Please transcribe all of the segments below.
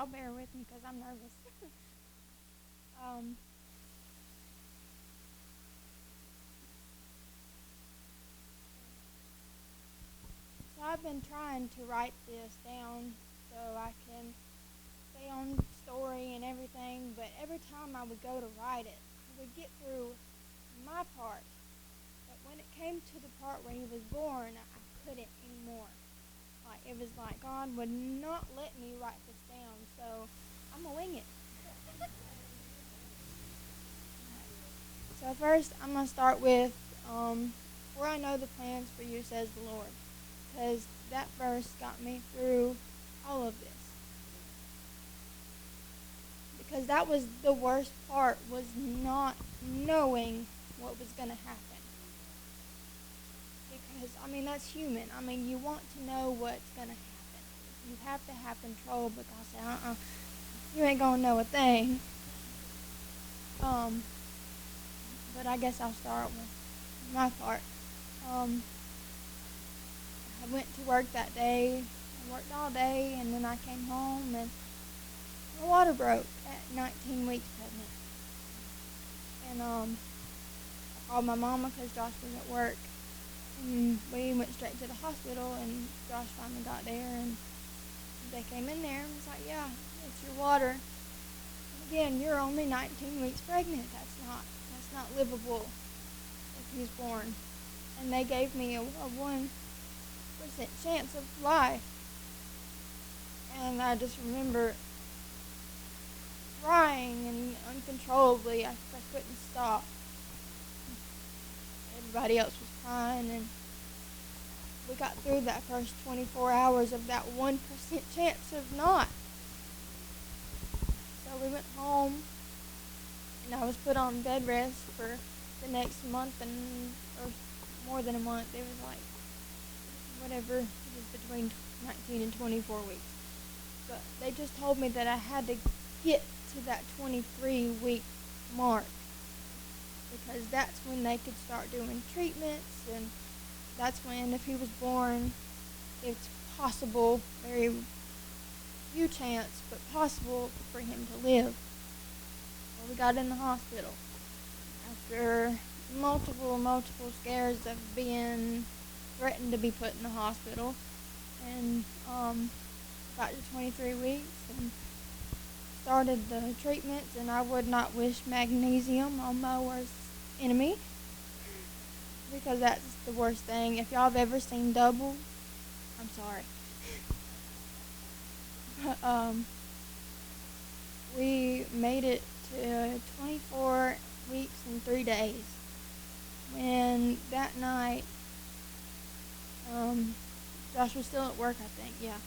y'all bear with me because I'm nervous. um, so I've been trying to write this down so I can stay on story and everything, but every time I would go to write it, I would get through my part. But when it came to the part where he was born, I couldn't anymore. Like, it was like God would not let me write this down, so I'm going to wing it. So first, I'm going to start with, for I know the plans for you, says the Lord. Because that verse got me through all of this. Because that was the worst part, was not knowing what was going to happen. Because, that's human. You want to know what's going to happen. You have to have control because, you ain't going to know a thing. But I guess I'll start with my part. I went to work that day. I worked all day, and then I came home, and my water broke at 19 weeks pregnant. And I called my mama because Josh was at work. And we went straight to the hospital, and Josh finally got there, and they came in there and was like, yeah, it's your water. And again, you're only 19 weeks pregnant. That's not livable if he's born. And they gave me a 1% chance of life. And I just remember crying and uncontrollably. I couldn't stop. Everybody else was crying, and we got through that first 24 hours of that 1% chance of not. So we went home, and I was put on bed rest for the next month, or more than a month. It was like, whatever, it was between 19 and 24 weeks. But they just told me that I had to get to that 23-week mark, because that's when they could start doing treatments, and that's when, if he was born, it's possible, very few chance, but possible for him to live. Well, we got in the hospital after multiple scares of being threatened to be put in the hospital, and got to 23 weeks and started the treatments, and I would not wish magnesium on my worst enemy, because that's the worst thing. If y'all have ever seen Double, I'm sorry. But, we made it to 24 weeks and 3 days. When that night, Josh was still at work, I think, yeah.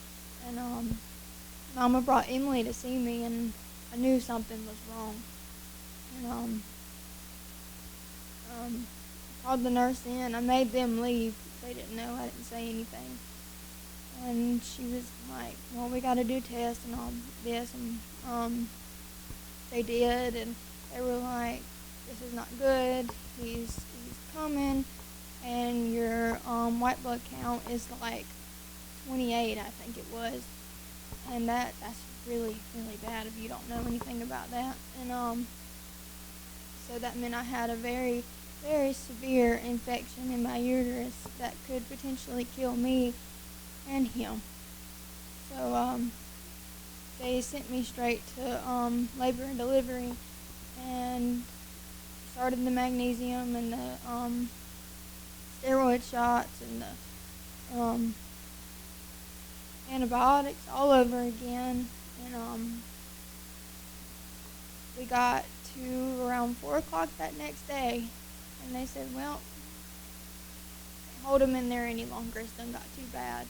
And Mama brought Emily to see me, and I knew something was wrong. And called the nurse in. I made them leave. They didn't know. I didn't say anything. And she was like, well, we got to do tests and all this. And they did, and they were like, this is not good. He's coming, and your white blood count is like 28, I think it was. And that's really, really bad if you don't know anything about that. And so that meant I had a very, very severe infection in my uterus that could potentially kill me and him. So they sent me straight to labor and delivery, and started the magnesium and the steroid shots and the antibiotics all over again. And we got to around 4 o'clock that next day, and they said, well, can't hold him in there any longer. It's done got too bad.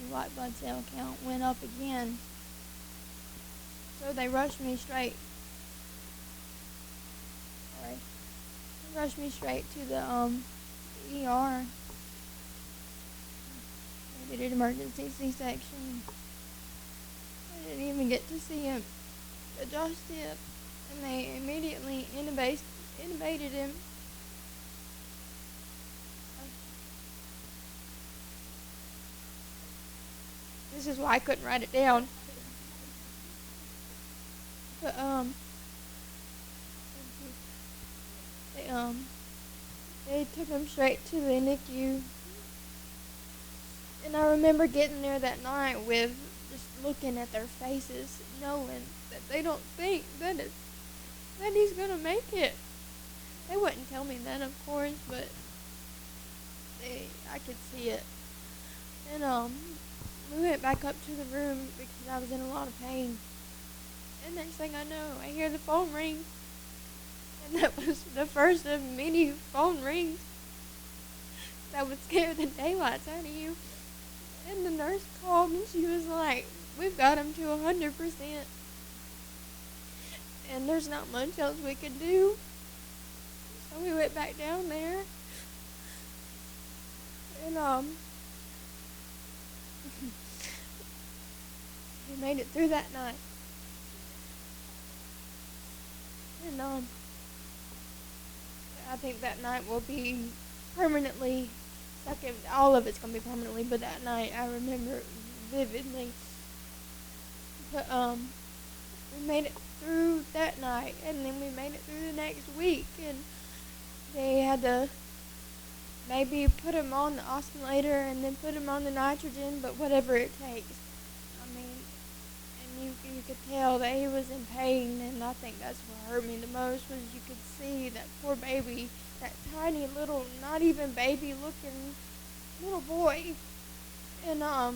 The white blood cell count went up again. So they rushed me straight. They rushed me straight to the ER. They did an emergency C-section. I didn't even get to see him. But Josh did. And they immediately intubated him. This is why I couldn't write it down. But they they took him straight to the NICU, and I remember getting there that night with just looking at their faces, knowing that they don't think that he's gonna make it. They wouldn't tell me that, of course, but I could see it. And we went back up to the room because I was in a lot of pain. And next thing I know, I hear the phone ring, and that was the first of many phone rings that would scare the daylights out of you. And the nurse called, and she was like, "We've got him to 100%, and there's not much else we could do." So we went back down there, and he made it through that night. And I think that night will be permanently stuck in. All of it's gonna be permanently, but that night I remember it vividly. But we made it through that night, and then we made it through the next week, and they had to maybe put him on the oscillator and then put him on the nitrogen, but whatever it takes. I mean, and you could tell that he was in pain, and I think that's what hurt me the most was you could see that poor baby, that tiny little, not even baby looking little boy, and but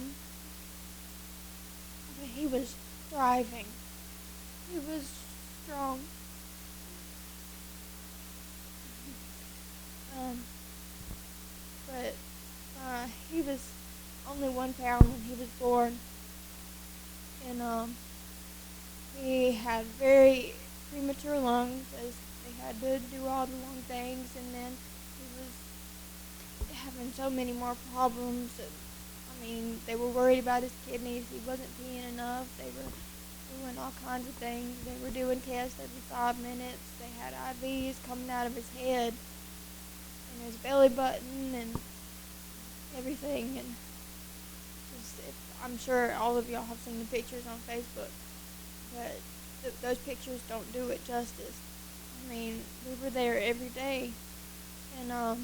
he was thriving. He was strong. But he was only 1 pound when he was born, and he had very premature lungs, as they had to do all the lung things, and then he was having so many more problems. I mean, they were worried about his kidneys. He wasn't peeing enough. They were doing all kinds of things. They were doing tests every 5 minutes. They had IVs coming out of his head and his belly button and everything. And I'm sure all of y'all have seen the pictures on Facebook, but those pictures don't do it justice. I mean, we were there every day, and okay,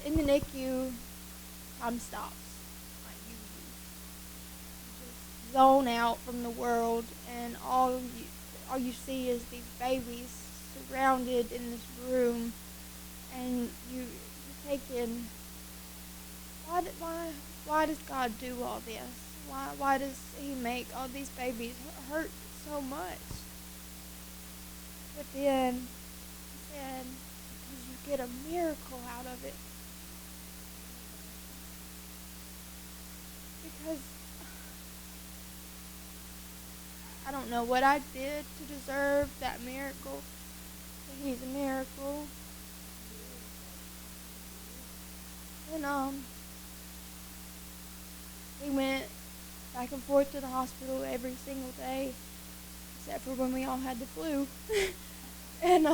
in the NICU, time stops. Like you just zone out from the world, and all you see is these babies surrounded in this room, and you're thinking, why does God do all this? Why does He make all these babies hurt so much? But then He said, because you get a miracle out of it. Because I don't know what I did to deserve that miracle, but He's a miracle. And we went back and forth to the hospital every single day, except for when we all had the flu. And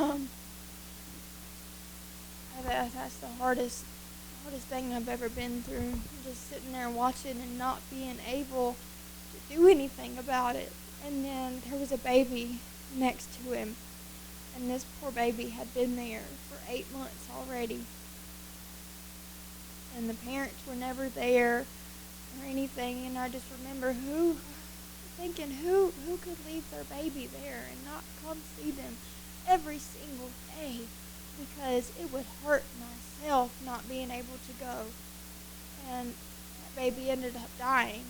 that's the hardest thing I've ever been through. Just sitting there watching and not being able to do anything about it. And then there was a baby next to him, and this poor baby had been there for 8 months already. And the parents were never there or anything, and I just remember thinking who could leave their baby there and not come see them every single day, because it would hurt myself not being able to go. And that baby ended up dying,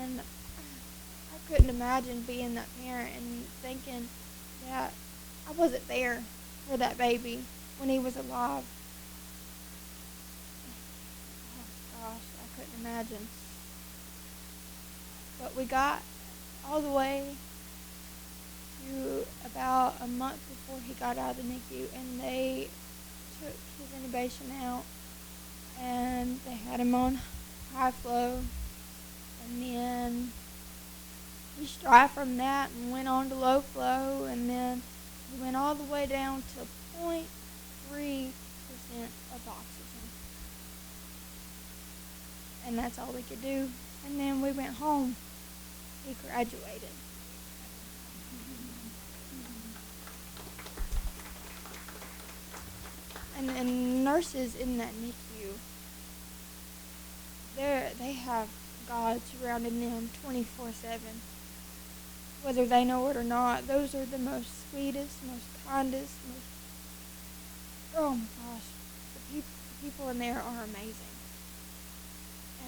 and I couldn't imagine being that parent and thinking that I wasn't there for that baby when he was alive. Gosh, I couldn't imagine. But we got all the way to about a month before he got out of the NICU, and they took his intubation out, and they had him on high flow, and then he strived from that and went on to low flow, and then he went all the way down to 0.3% of oxygen. And that's all we could do. And then we went home. He graduated. And nurses in that NICU, they have God surrounding them 24/7. Whether they know it or not, those are the most sweetest, most kindest, most, oh my gosh, the people in there are amazing.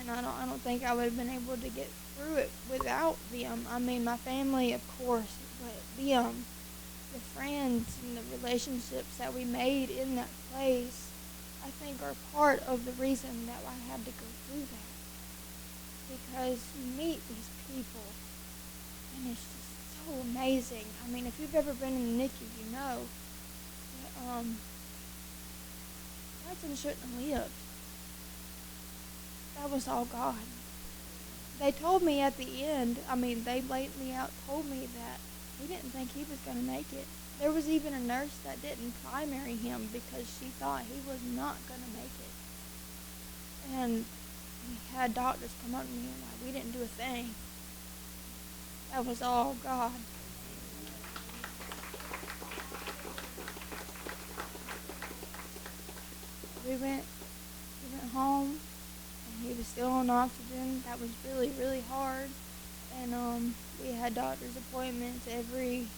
And I don't think I would have been able to get through it without them. I mean, my family, of course, but them, the friends and the relationships that we made in that place, I think are part of the reason that I had to go through that. Because you meet these people, and it's just so amazing. I mean, if you've ever been in the NICU, you know that Jaxson shouldn't have lived. That was all God. They told me at the end, they laid me out, told me that he didn't think he was going to make it. There was even a nurse that didn't primary him because she thought he was not going to make it. And we had doctors come up to me and we didn't do a thing. That was all God. We went home, and he was still on oxygen. That was really, really hard. And we had doctor's appointments every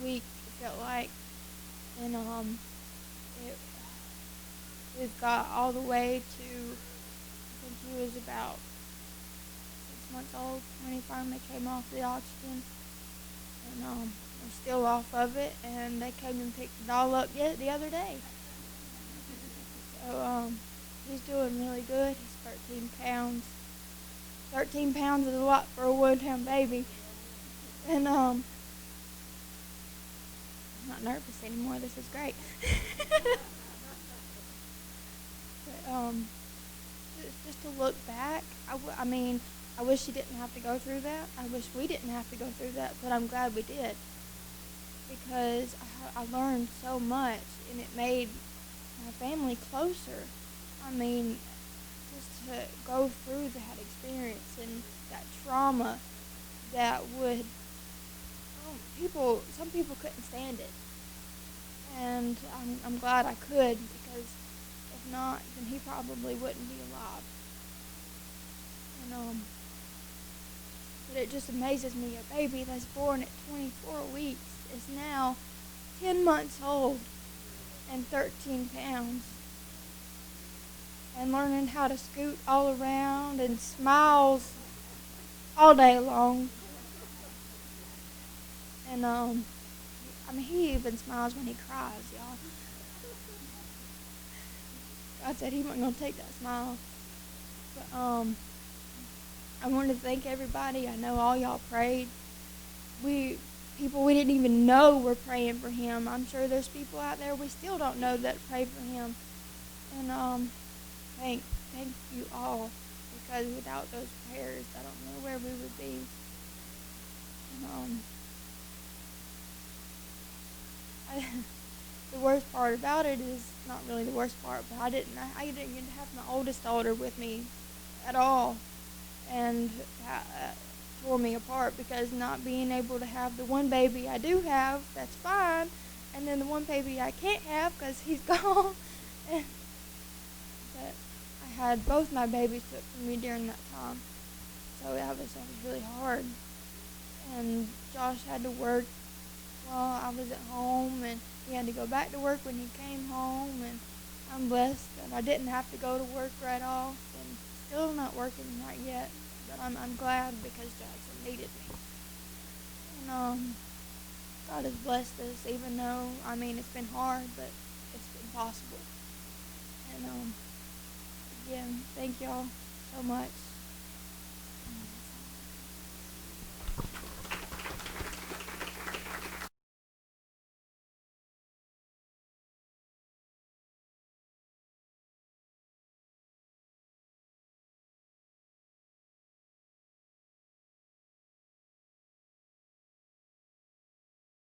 week, it felt like. And we've got all the way to, I think he was about 6 months old when he finally came off the oxygen. And we're still off of it, and they came and picked it all up the other day. So he's doing really good. He's 13 pounds. 13 pounds is a lot for a 1-pound baby. And I'm not nervous anymore. This is great. But just to look back, I wish he didn't have to go through that. I wish we didn't have to go through that, but I'm glad we did. Because I learned so much, and it made my family closer. Just to go through that experience and that trauma that would, some people couldn't stand it. And I'm glad I could, because if not, then he probably wouldn't be alive. And but it just amazes me, a baby that's born at 24 weeks is now 10 months old and 13 pounds. And learning how to scoot all around and smiles all day long. And he even smiles when he cries, y'all. God said he wasn't gonna take that smile. But I wanted to thank everybody. I know all y'all prayed. People we didn't even know were praying for him. I'm sure there's people out there we still don't know that pray for him. And thank you all, because without those prayers, I don't know where we would be. And the worst part about it is not really the worst part, but I didn't get to have my oldest daughter with me at all, and that tore me apart, because not being able to have the one baby I do have, that's fine, and then the one baby I can't have because he's gone. But I had both my babies took from me during that time, so that was really hard. And Josh had to work while I was at home, and he had to go back to work when he came home, and I'm blessed that I didn't have to go to work right off, and still not working right yet, but I'm glad, because Jaxson needed me. And God has blessed us, even though, it's been hard, but it's been possible. And again, thank y'all so much.